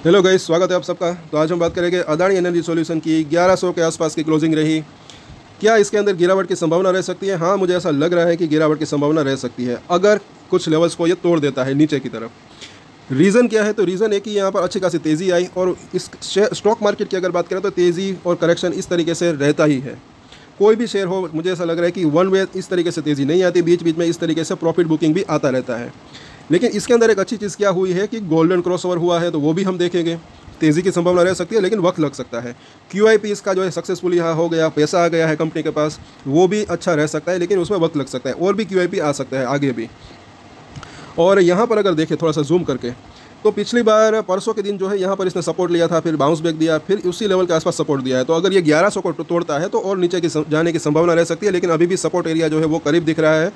Hello guys, स्वागत है आप सबका। तो आज हम बात करेंगे अदानी एनर्जी सॉल्यूशन की 1100 के आसपास की क्लोजिंग रही। क्या इसके अंदर गिरावट की संभावना रह सकती है? हाँ, मुझे ऐसा लग रहा है कि गिरावट की संभावना रह सकती है अगर कुछ लेवल्स को ये तोड़ देता है नीचे की तरफ। रीज़न क्या है? तो रीज़न है कि यहाँ पर अच्छी खासी तेज़ी आई और इस स्टॉक मार्केट की अगर बात करें तो तेज़ी और करेक्शन इस तरीके से रहता ही है। कोई भी शेयर हो, मुझे ऐसा लग रहा है कि वन वे इस तरीके से तेज़ी नहीं आती, बीच बीच में इस तरीके से प्रॉफिट बुकिंग भी आता रहता है। लेकिन इसके अंदर एक अच्छी चीज़ क्या हुई है कि गोल्डन क्रॉसओवर हुआ है, तो वो भी हम देखेंगे। तेज़ी की संभावना रह सकती है लेकिन वक्त लग सकता है। QIP इसका जो है सक्सेसफुली यहाँ हो गया, पैसा आ गया है कंपनी के पास, वो भी अच्छा रह सकता है लेकिन उसमें वक्त लग सकता है। और भी QIP आ सकता है आगे भी। और यहाँ पर अगर देखें थोड़ा सा जूम करके, तो पिछली बार परसों के दिन जो है यहाँ पर इसने सपोर्ट लिया था, फिर बाउंस बैक दिया, फिर उसी लेवल के आसपास सपोर्ट दिया है। तो अगर ये 1100 को तोड़ता है तो और नीचे की जाने की संभावना रह सकती है, लेकिन अभी भी सपोर्ट एरिया जो है वो करीब दिख रहा है।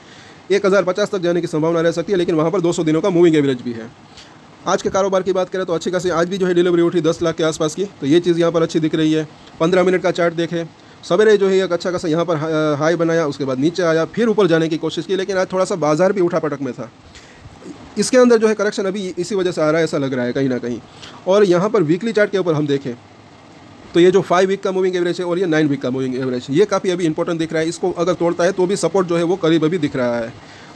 1050 तक जाने की संभावना रह सकती है, लेकिन वहाँ पर 200 दिनों का मूविंग एवरेज भी है। आज के कारोबार की बात करें तो अच्छी खासी आज भी जो है डिलीवरी उठी 10 लाख के आसपास की, तो ये चीज़ यहाँ पर अच्छी दिख रही है। 15 मिनट का चार्ट देखें, सवेरे जो है एक अच्छा खासा यहाँ पर हाई बनाया, उसके बाद नीचे आया, फिर ऊपर जाने की कोशिश की, लेकिन आज थोड़ा सा बाजार भी उठा पटक में था। इसके अंदर जो है करेक्शन अभी इसी वजह से आ रहा है, ऐसा लग रहा है कहीं ना कहीं। और यहाँ पर वीकली चार्ट के ऊपर हम देखें तो ये जो 5 वीक का मूविंग एवरेज है और ये 9 वीक का मूविंग एवरेज, ये काफ़ी अभी इंपॉर्टेंट दिख रहा है। इसको अगर तोड़ता है तो भी सपोर्ट जो है वो करीब अभी दिख रहा है।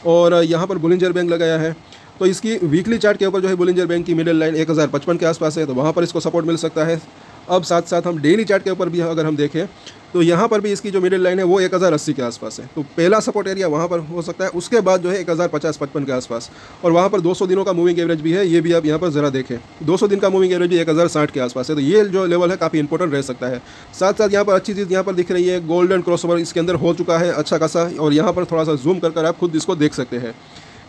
और यहाँ पर बुलिंजर बैंक लगाया है, तो इसकी वीकली चार्ट के ऊपर जो है बुलिंजर बैंक की मिडिल लाइन 1055 के आसपास है, तो वहाँ पर इसको सपोर्ट मिल सकता है। अब साथ साथ हम डेली चार्ट के ऊपर भी अगर हम देखें तो यहाँ पर भी इसकी जो मिडिल लाइन है वो 1080 के आसपास है, तो पहला सपोर्ट एरिया वहाँ पर हो सकता है। उसके बाद जो है 1050-55 के आसपास, और वहाँ पर 200 दिनों का मूविंग एवरेज भी है, ये भी आप यहाँ पर ज़रा देखें। 200 दिन का मूविंग एवरेज भी 1060 के आसपास है, तो ये जो लेवल है काफ़ी इंपॉर्टेंट रह सकता है। साथ साथ यहाँ पर अच्छी चीज़ यहाँ पर दिख रही है, गोल्डन क्रॉसओवर इसके अंदर हो चुका है अच्छा खासा, और यहाँ पर थोड़ा सा जूम कर आप खुद इसको देख सकते हैं।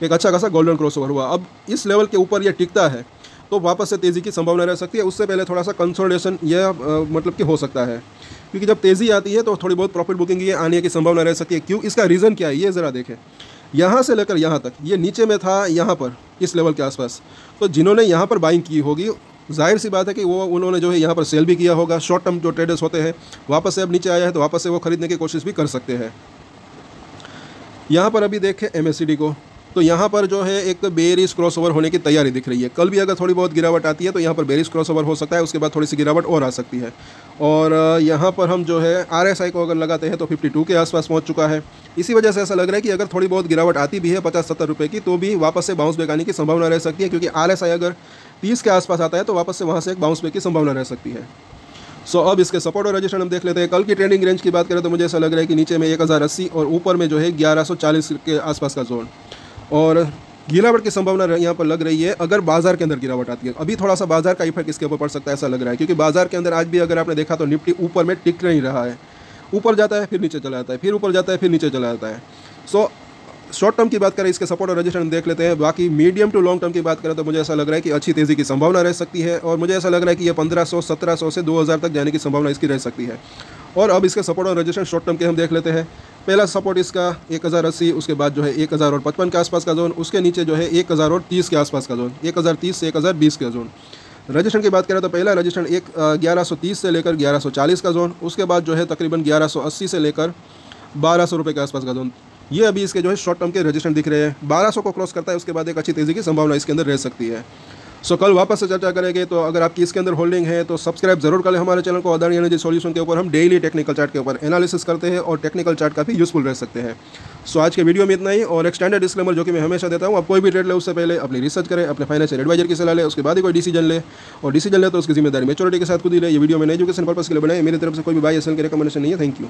एक अच्छा खासा गोल्डन क्रॉसओवर हुआ। अब इस लेवल के ऊपर ये टिकता है तो वापस से तेज़ी की संभावना रह सकती है। उससे पहले थोड़ा सा कंसोलिडेशन यह मतलब कि हो सकता है, क्योंकि जब तेज़ी आती है तो थोड़ी बहुत प्रॉफिट बुकिंग ये आने की संभावना रह सकती है। क्यों? इसका रीज़न क्या है ये ज़रा देखें। यहाँ से लेकर यहाँ तक ये नीचे में था, यहाँ पर इस लेवल के आसपास, तो जिन्होंने यहाँ पर बाइंग की होगी, जाहिर सी बात है कि वो उन्होंने जो है यहाँ पर सेल भी किया होगा। शॉर्ट टर्म जो ट्रेडर्स होते हैं, वापस से अब नीचे आया है तो वापस से वो खरीदने की कोशिश भी कर सकते हैं। यहाँ पर अभी देखें MACD को, तो यहाँ पर जो है एक बेरिश क्रॉसओवर होने की तैयारी दिख रही है। कल भी अगर थोड़ी बहुत गिरावट आती है तो यहाँ पर बेरिश क्रॉसओवर हो सकता है, उसके बाद थोड़ी सी गिरावट और आ सकती है। और यहाँ पर हम जो है RSI को अगर लगाते हैं तो 52 के आसपास पहुँच चुका है। इसी वजह से ऐसा लग रहा है कि अगर थोड़ी बहुत गिरावट आती भी है 50-70 रुपये की, तो भी वापस से बाउंस बैक आने की संभावना रह सकती है, क्योंकि RSI अगर 30 के आसपास आता है तो वापस से वहाँ से एक बाउंस बैक की संभावना रह सकती है। सो अब इसके सपोर्ट और रजिस्ट्रेशन हम देख लेते हैं। कल की ट्रेंडिंग रेंज की बात करें तो मुझे ऐसा लग रहा है कि नीचे में 1080 और ऊपर में जो है 1140 के आसपास का जोन, और गिरावट की संभावना यहाँ पर लग रही है अगर बाजार के अंदर गिरावट आती है। अभी थोड़ा सा बाजार का इफेक्ट इसके ऊपर पड़ सकता है ऐसा लग रहा है, क्योंकि बाजार के अंदर आज भी अगर आपने देखा तो निफ्टी ऊपर में टिक नहीं रहा है। ऊपर जाता है फिर नीचे चला जाता है, फिर ऊपर जाता है फिर नीचे चला जाता है। सो शॉर्ट टर्म की बात करें, इसके सपोर्ट और रजिस्ट्रेशन देख लेते हैं। बाकी मीडियम टू लॉन्ग टर्म की बात करें तो मुझे ऐसा लग रहा है कि अच्छी तेज़ी की संभावना रह सकती है, और मुझे ऐसा लग रहा है कि ये 1500-1700 से 2000 तक जाने की संभावना इसकी रह सकती है। और अब इसके सपोर्ट और रजिस्ट्रेशन शॉर्ट टर्म के हम देख लेते हैं। पहला सपोर्ट इसका 1080, उसके बाद जो है 1055 के आसपास का जोन, उसके नीचे जो है 1030 के आसपास का जोन, 1030 से 1020 का जोन। रजिस्ट्रेशन की बात करें तो पहला रजिस्ट्रेशन 1130 से लेकर 1140 का जोन, उसके बाद जो है तकरीबन 1180 से लेकर 1200 रुपये के आसपास का जोन। ये अभी इसके जो है शॉर्ट टर्म के रजिस्ट्रेशन दिख रहे हैं। 1200 को क्रॉस करता है उसके बाद एक अच्छी तेज़ी की संभावना इसके अंदर रह सकती है। सो कल वापस से चर्चा करेंगे। तो अगर आपकी इसके अंदर होल्डिंग है तो सब्सक्राइब जरूर करें हमारे चैनल को। अदानी एनर्जी सॉल्यूशन के ऊपर हम डेली टेक्निकल चार्ट के ऊपर एनालिसिस करते हैं, और टेक्निकल चार्ट काफ़ी यूजफुल रह सकते हैं। सो आज के वीडियो में इतना ही, और एक स्टैंडर्ड डिस्क्लेमर जो कि मैं हमेशा देता हूँ, आप कोई भी ट्रेड ले उससे पहले अपनी रिसर्च करें, अपने फाइनेंशियल एडवाइजर की सलाह ले, उसके बाद ही कोई डिसीजन ले, और डिसीजन ले तो उसकी जिम्मेदारी मैच्योरिटी के साथ खुद ही ले। ये वीडियो मैंने एजुकेशन पर्पस के लिए बनाई, मेरी तरफ से कोई भी बाय या सेल की रिकमेंडेशन नहीं है। Thank you.